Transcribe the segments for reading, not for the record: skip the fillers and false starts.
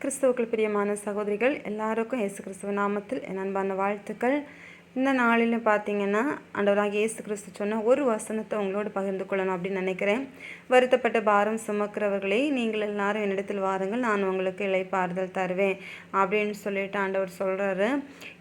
கிறிஸ்துவுக்குள் பிரியமான சகோதரிகள் எல்லாருக்கும் இயேசு கிறிஸ்துவ நாமத்தில் என் அன்பான வாழ்த்துக்கள். இந்த நாளிலும் பார்த்தீங்கன்னா ஆண்டவராகிய இயேசு கிறிஸ்து சொன்ன ஒரு வசனத்தை உங்களோடு பகிர்ந்து கொள்ளணும் அப்படின்னு நினைக்கிறேன். வருத்தப்பட்ட பாரம் சுமக்கிறவர்களே, நீங்கள் எல்லாரும் என்னிடத்தில் வாருங்கள், நான் உங்களுக்கு இளைப்பாறுதல் தருவேன் அப்படின்னு சொல்லிட்டு ஆண்டவர் சொல்கிறாரு.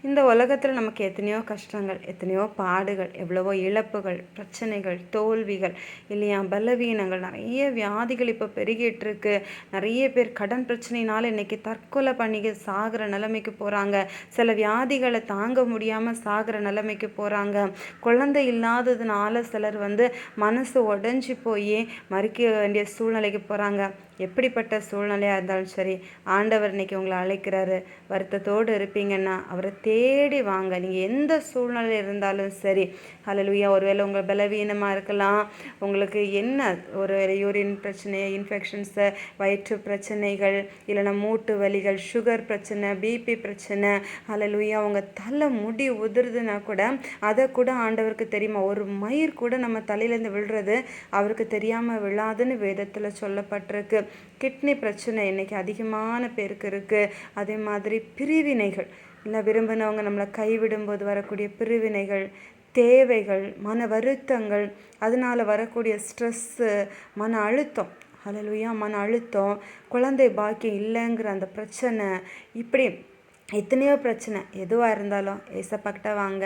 இந்த உலகத்தில் நமக்கு எத்தனையோ கஷ்டங்கள், எத்தனையோ பாடுகள், எவ்வளவோ இழப்புகள், பிரச்சனைகள், தோல்விகள் இல்லையா, பலவீனங்கள், நிறைய வியாதிகள் இப்போ பெருகிட்டு இருக்கு. நிறைய பேர் கடன் பிரச்சனையினால இன்னைக்கு தற்கொலை பண்ணி சாகிற நிலைமைக்கு போகிறாங்க. சில வியாதிகளை தாங்க முடியாமல் சாகிற நிலைமைக்கு போகிறாங்க. குழந்தை இல்லாததுனால சிலர் மனசு உடஞ்சி போய் மறிக்க வேண்டிய சூழ்நிலைக்கு போகிறாங்க. எப்படிப்பட்ட சூழ்நிலையாக இருந்தாலும் சரி, ஆண்டவர் இன்னைக்கு உங்களை அழைக்கிறாரு. வருத்தத்தோடு இருப்பீங்கன்னா அவரை தேடி வாங்க. நீங்கள் எந்த சூழ்நிலை இருந்தாலும் சரி. ஹல்லேலூயா. ஒருவேளை உங்கள் பலவீனமாக இருக்கலாம், உங்களுக்கு என்ன ஒரு யூரின் பிரச்சனை, இன்ஃபெக்ஷன்ஸு, வயிற்று பிரச்சனைகள், இல்லைன்னா மூட்டு வலிகள், சுகர் பிரச்சனை, பிபி பிரச்சனை, ஹல்லேலூயா. உங்கள் தலை முடி உதிருதுன்னா கூட அதை கூட ஆண்டவருக்கு தெரியுமா? ஒரு மயிர் கூட நம்ம தலையிலேருந்து விழுறது அவருக்கு தெரியாமல் விழாதுன்னு வேதத்தில் சொல்லப்பட்டிருக்கு. கிட்னி பிரச்சனை இன்னைக்கு அதிகமான பேருக்கு இருக்குது. அதே மாதிரி பிரிவினைகள், இல்லை விரும்பினவங்க நம்மளை கைவிடும்போது வரக்கூடிய பிரிவினைகள், தேவைகள், மன வருத்தங்கள், அதனால் வரக்கூடிய ஸ்ட்ரெஸ்ஸு, மன அழுத்தம், ஹல்லேலூயா, மன அழுத்தம், குழந்தை பாக்கியம் இல்லைங்கிற அந்த பிரச்சனை, இப்படி எத்தனையோ பிரச்சனை எதுவாக இருந்தாலும் ஏசப்பாக்கிட்ட வாங்க.